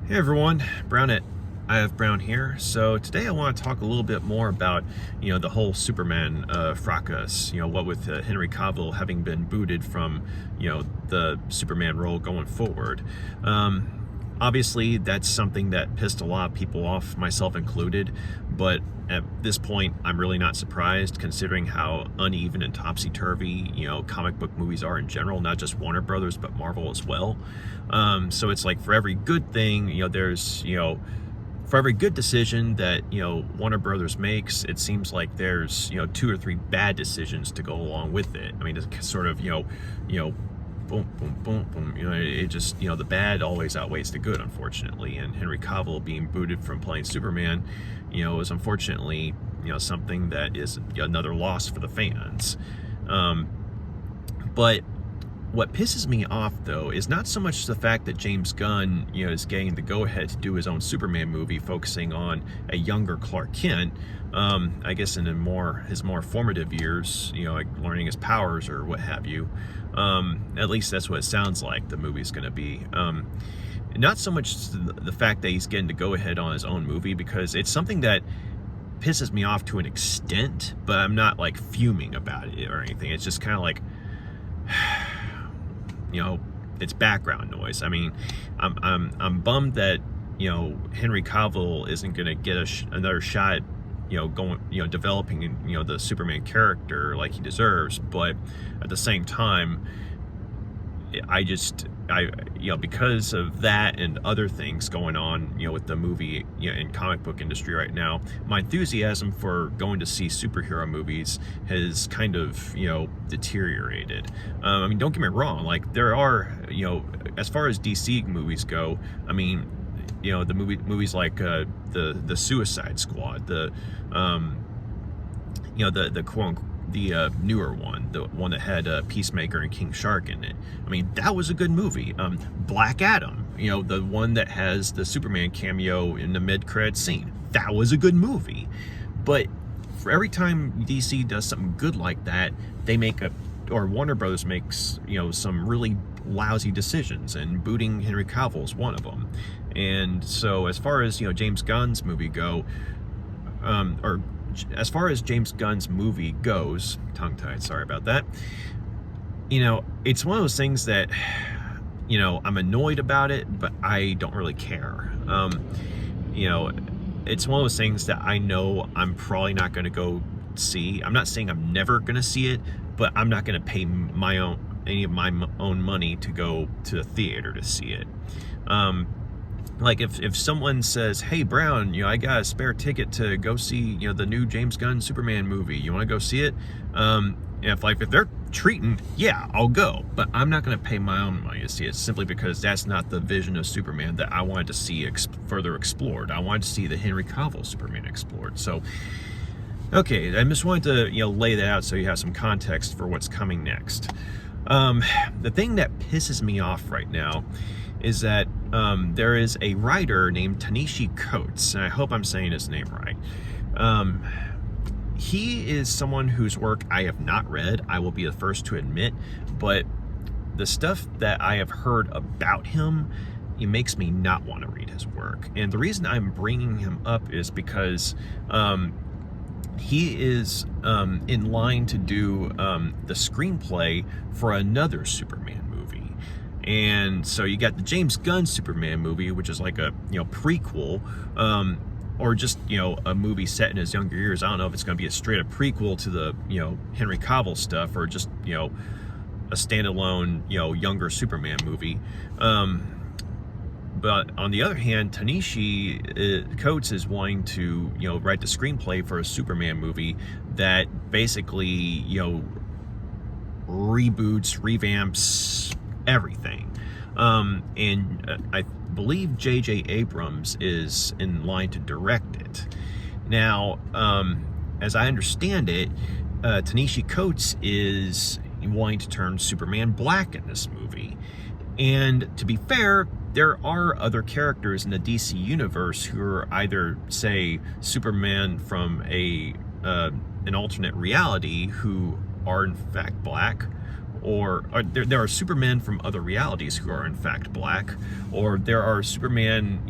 Hey everyone, I have Brown here. So today I want to talk a little bit more about, the whole Superman fracas. What with Henry Cavill having been booted from, the Superman role going forward. Obviously, that's something that pissed a lot of people off, myself included. But at this point, I'm really not surprised, considering how uneven and topsy-turvy, comic book movies are in general, not just Warner Brothers, but Marvel as well. So it's like for every good thing, there's, for every good decision that, Warner Brothers makes, it seems like there's, two or three bad decisions to go along with it. I mean, it's sort of, boom, boom, boom, boom. It just, the bad always outweighs the good, unfortunately. And Henry Cavill being booted from playing Superman, is unfortunately, something that is another loss for the fans. But what pisses me off, though, is not so much the fact that James Gunn, is getting the go-ahead to do his own Superman movie, focusing on a younger Clark Kent. I guess in his more formative years, like learning his powers or what have you. At least that's what it sounds like the movie's going to be. Not so much the fact that he's getting to go ahead on his own movie, because it's something that pisses me off to an extent, but I'm not like fuming about it or anything. It's just kind of like, it's background noise. I mean, I'm bummed that Henry Cavill isn't going to get another shot, developing the Superman character like he deserves. But at the same time, because of that and other things going on, with the movie, and comic book industry right now, my enthusiasm for going to see superhero movies has kind of, deteriorated. I mean, don't get me wrong, like there are, as far as DC movies go, I mean, the movies like the Suicide Squad, the newer one, the one that had Peacemaker and King Shark in it. I mean, that was a good movie. Black Adam, the one that has the Superman cameo in the mid-credits scene, that was a good movie. But for every time DC does something good like that, or Warner Brothers makes, some really lousy decisions, and booting Henry Cavill is one of them. And so as far as, James Gunn's movie goes, tongue-tied, sorry about that, it's one of those things that, I'm annoyed about it, but I don't really care. It's one of those things that I know I'm probably not going to go see. I'm not saying I'm never going to see it, but I'm not going to pay any of my own money to go to the theater to see it. Like if someone says, "Hey Brown, I got a spare ticket to go see, the new James Gunn Superman movie. You want to go see it?" If they're treating, yeah, I'll go. But I'm not going to pay my own money to see it, simply because that's not the vision of Superman that I wanted to see further explored. I wanted to see the Henry Cavill Superman explored. So, okay, I just wanted to lay that out so you have some context for what's coming next. The thing that pisses me off right now is that there is a writer named Ta-Nehisi Coates, and I hope I'm saying his name right. He is someone whose work I have not read, I will be the first to admit, but the stuff that I have heard about him, it makes me not want to read his work. And the reason I'm bringing him up is because he is in line to do the screenplay for another Superman movie. And so you got the James Gunn Superman movie, which is like a prequel, or just a movie set in his younger years. I don't know if it's going to be a straight up prequel to the Henry Cavill stuff, or just a standalone younger Superman movie. But on the other hand, Ta-Nehisi Coates is wanting to write the screenplay for a Superman movie that basically reboots, revamps everything. And I believe J.J. Abrams is in line to direct it. Now, as I understand it, Ta-Nehisi Coates is wanting to turn Superman black in this movie. And to be fair, there are other characters in the DC universe who are either, say, Superman from an alternate reality who are in fact black, or there are Supermen from other realities who are in fact black, or there are Superman,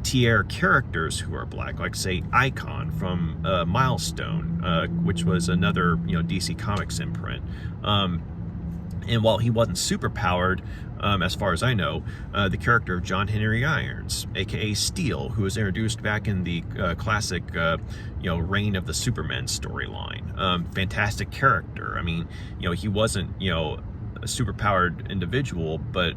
tier characters who are black, like say Icon from Milestone, which was another DC Comics imprint. And while he wasn't super powered, as far as I know, the character of John Henry Irons, aka Steel, who was introduced back in the classic, Reign of the Supermen storyline. Fantastic character. I mean, he wasn't, a super powered individual, but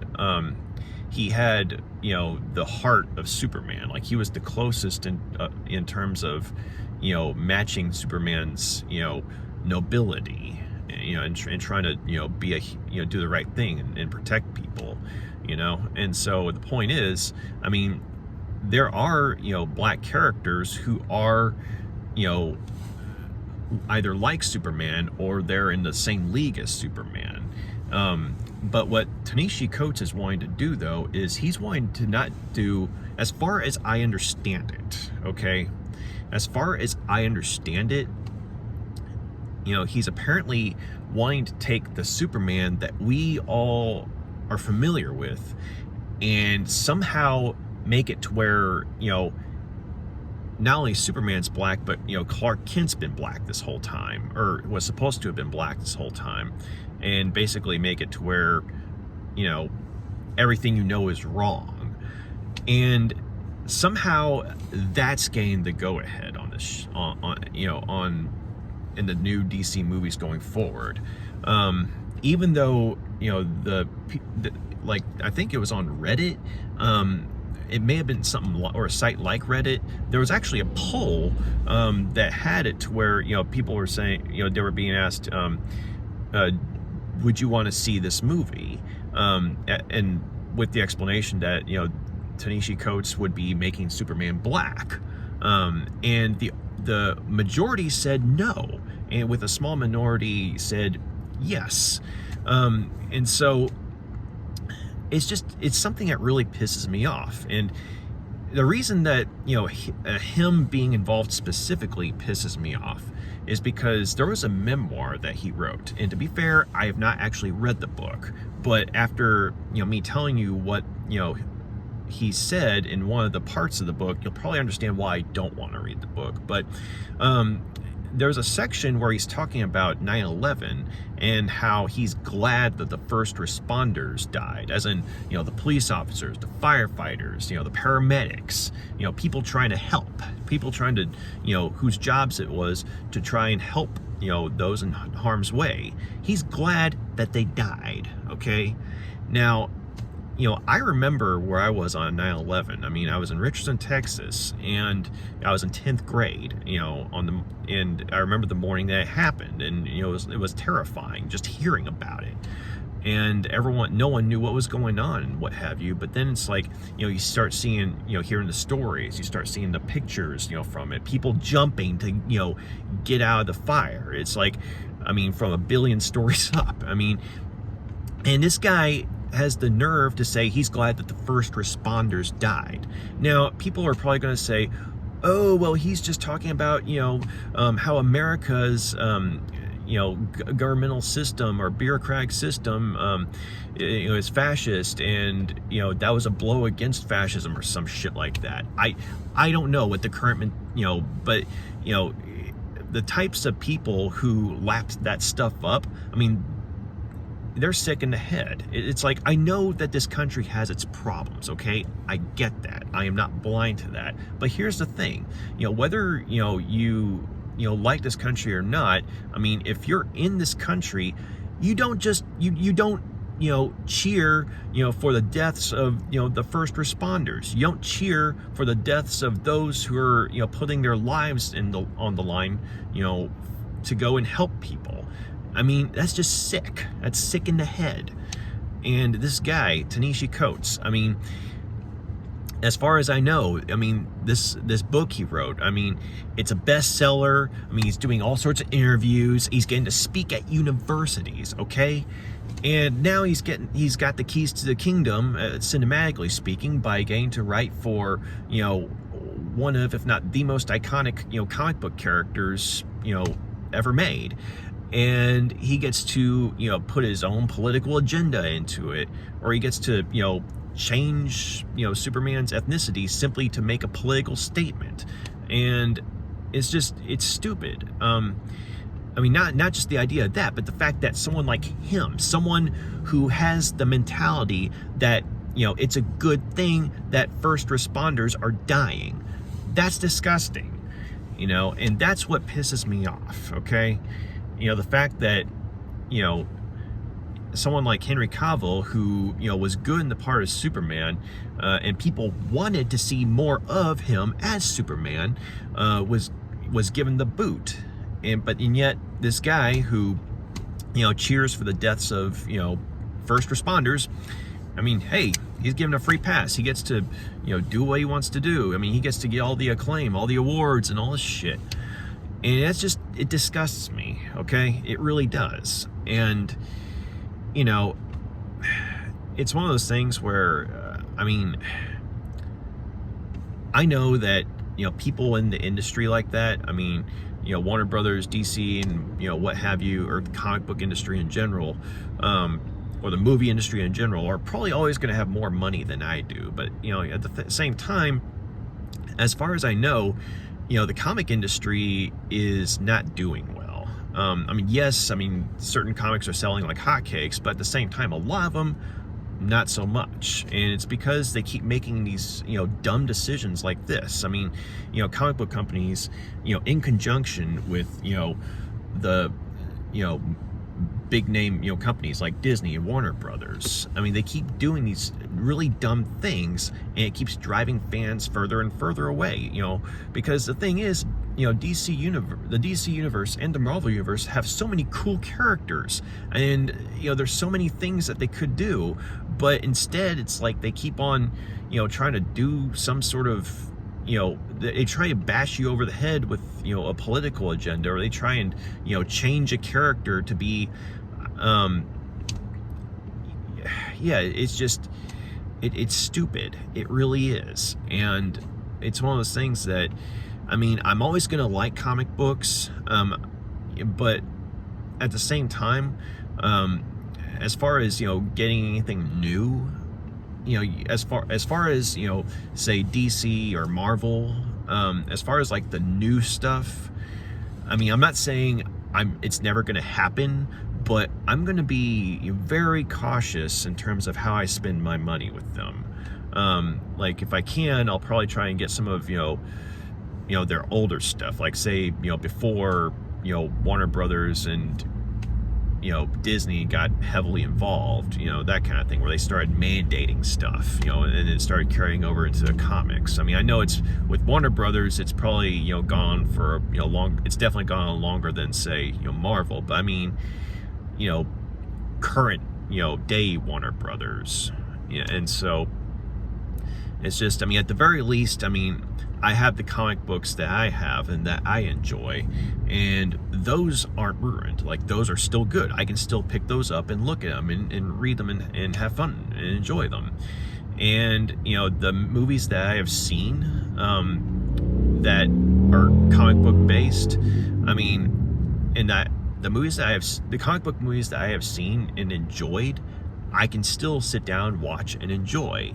he had, the heart of Superman. Like, he was the closest in terms of, matching Superman's, nobility. And trying to, be do the right thing and protect people, And so the point is, I mean, there are, black characters who are, either like Superman or they're in the same league as Superman. But what Ta-Nehisi Coates is wanting to do, though, is he's wanting to not do, as far as I understand it, okay? As far as I understand it, he's apparently wanting to take the Superman that we all are familiar with and somehow make it to where, not only Superman's black, but, Clark Kent's been black this whole time, or was supposed to have been black this whole time, and basically make it to where, everything is wrong. And somehow that's gained the go-ahead on this, in the new DC movies going forward. Even though, like, I think it was on Reddit, it may have been something, or a site like Reddit, there was actually a poll that had it to where, people were saying, they were being asked, would you want to see this movie? And with the explanation that, Ta-Nehisi Coates would be making Superman black. And the majority said no, and with a small minority said yes. And so it's something that really pisses me off. And the reason that, him being involved specifically pisses me off is because there was a memoir that he wrote. And to be fair, I have not actually read the book, but after, me telling you what, he said in one of the parts of the book, you'll probably understand why I don't want to read the book. But there's a section where he's talking about 9/11 and how he's glad that the first responders died, as in, the police officers, the firefighters, the paramedics, people trying to help, people trying to, whose jobs it was to try and help, those in harm's way. He's glad that they died, okay? Now, I remember where I was on 9/11. I mean, I was in Richardson, Texas, and I was in 10th grade, and I remember the morning that it happened, and, it was terrifying just hearing about it. And no one knew what was going on and what have you. But then it's like, you start seeing, hearing the stories, you start seeing the pictures, from it, people jumping to, get out of the fire. It's like, I mean, from a billion stories up. I mean, and this guy has the nerve to say he's glad that the first responders died. Now, people are probably going to say, oh, well, he's just talking about, how America's, governmental system or bureaucratic system, is fascist, and, that was a blow against fascism or some shit like that. I don't know what the current, but, the types of people who lapped that stuff up, I mean, they're sick in the head. It's like, I know that this country has its problems, okay? I get that. I am not blind to that. But here's the thing, whether, you like this country or not, I mean, if you're in this country, you don't just, you don't, cheer, for the deaths of, the first responders. You don't cheer for the deaths of those who are, putting their lives on the line, to go and help people. I mean, that's just sick. That's sick in the head. And this guy, Ta-Nehisi Coates, I mean, as far as I know, I mean, this book he wrote, I mean, it's a bestseller. I mean, he's doing all sorts of interviews. He's getting to speak at universities, okay? And now he's got the keys to the kingdom, cinematically speaking, by getting to write for, one of, if not the most iconic, comic book characters, ever made. and he gets to, you know, put his own political agenda into it, or he gets to, you know, change, you know, Superman's ethnicity simply to make a political statement. And it's stupid. I mean, not just the idea of that, but the fact that someone like him, someone who has the mentality that, you know, it's a good thing that first responders are dying, that's disgusting, you know, and that's what pisses me off, okay? You know, the fact that, you know, someone like Henry Cavill, who, you know, was good in the part of Superman, and people wanted to see more of him as Superman, was given the boot. And yet this guy who, you know, cheers for the deaths of, you know, first responders, I mean, hey, he's given a free pass. He gets to, you know, do what he wants to do. I mean, he gets to get all the acclaim, all the awards, and all this shit. And that's just, it disgusts me, okay? It really does. And, you know, it's one of those things where, I mean, I know that, you know, people in the industry like that, I mean, you know, Warner Brothers, DC, and, you know, what have you, or the comic book industry in general, or the movie industry in general, are probably always going to have more money than I do. But, you know, at the same time, as far as I know, you know, the comic industry is not doing well. I mean, yes, I mean, certain comics are selling like hotcakes, but at the same time, a lot of them, not so much. And it's because they keep making these, you know, dumb decisions like this. I mean, you know, comic book companies, you know, in conjunction with, you know, the, you know, big name, you know, companies like Disney and Warner Brothers. I mean, they keep doing these really dumb things, and it keeps driving fans further and further away, you know, because the thing is, you know, the DC universe and the Marvel universe have so many cool characters, and, you know, there's so many things that they could do, but instead it's like they keep on, you know, trying to do some sort of, you know, they try to bash you over the head with, you know, a political agenda, or they try and, you know, change a character to be, yeah, it's just, it's stupid. It really is. And it's one of those things that, I mean, I'm always going to like comic books, but at the same time, as far as, you know, getting anything new, you know, as far as, you know, say DC or Marvel, as far as like the new stuff, I mean, I'm not saying it's never going to happen, but I'm going to be very cautious in terms of how I spend my money with them. Like, if I can, I'll probably try and get some of, you know, their older stuff, like, say, you know, before, you know, Warner Brothers and, you know, Disney got heavily involved, you know, that kind of thing, where they started mandating stuff, you know, and it started carrying over into the comics. I mean, I know it's, with Warner Brothers, it's probably, you know, gone for, you know, it's definitely gone on longer than, say, you know, Marvel, but I mean, you know, current, you know, day Warner Brothers, yeah, and so it's just, I mean, at the very least, I mean, I have the comic books that I have and that I enjoy, and those aren't ruined. Like, those are still good. I can still pick those up and look at them and read them and have fun and enjoy them. And, you know, the movies that I have seen that are comic book based, I mean, and that the comic book movies that I have seen and enjoyed, I can still sit down, watch, and enjoy.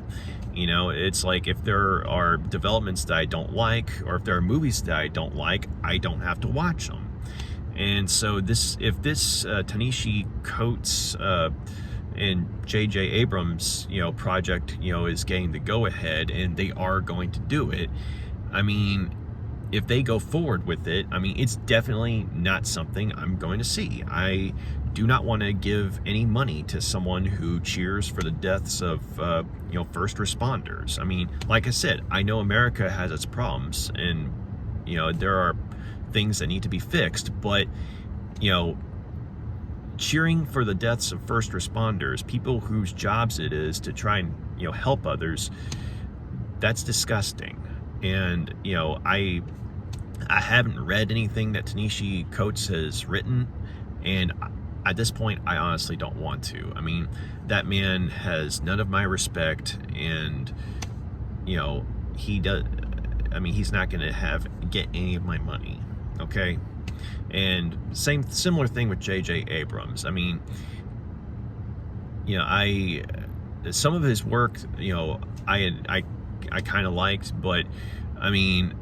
You know, it's like, if there are developments that I don't like, or if there are movies that I don't like, I don't have to watch them. And so if this Ta-Nehisi Coates and J.J. Abrams, you know, project, you know, is getting the go-ahead, and they are going to do it, I mean, if they go forward with it, I mean, it's definitely not something I'm going to see. I do not want to give any money to someone who cheers for the deaths of, you know, first responders. I mean, like I said, I know America has its problems, and, you know, there are things that need to be fixed, but, you know, cheering for the deaths of first responders, people whose jobs it is to try and, you know, help others, that's disgusting. And, you know, I haven't read anything that Ta-Nehisi Coates has written, and at this point, I honestly don't want to. I mean, that man has none of my respect, and, you know, he does. I mean, he's not going to get any of my money. Okay, And similar thing with J.J. Abrams. I mean, some of his work, I kind of liked, but I mean,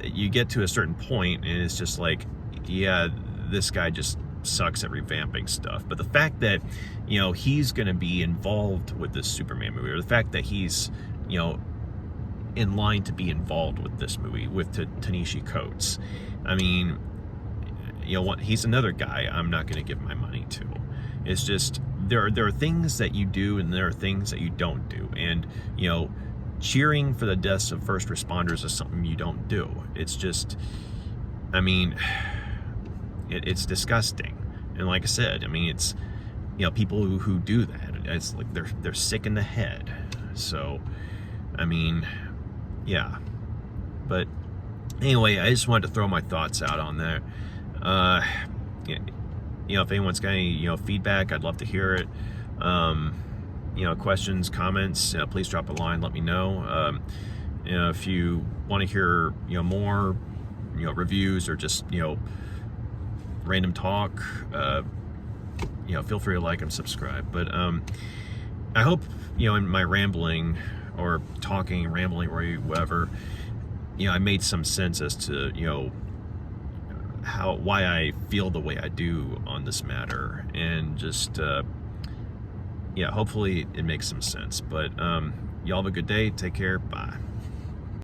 you get to a certain point and it's just like, yeah, this guy just sucks at revamping stuff. But the fact that, he's going to be involved with this Superman movie, or the fact that he's, in line to be involved with this movie with Ta-Nehisi Coates, I mean, he's another guy I'm not going to give my money to. It's just, there are things that you do and there are things that you don't do. And, cheering for the deaths of first responders is something you don't do. It's just, I mean, it's disgusting. And like I said, I mean, it's, people who do that, it's like they're sick in the head. So, I mean, yeah. But anyway, I just wanted to throw my thoughts out on there. If anyone's got any, feedback, I'd love to hear it. Questions, comments, please drop a line, let me know. If you want to hear, more, reviews or just, random talk, feel free to like and subscribe. But I hope, in my rambling or talking, rambling, or whatever, I made some sense as to, why I feel the way I do on this matter, and just hopefully it makes some sense. But y'all have a good day, take care, bye.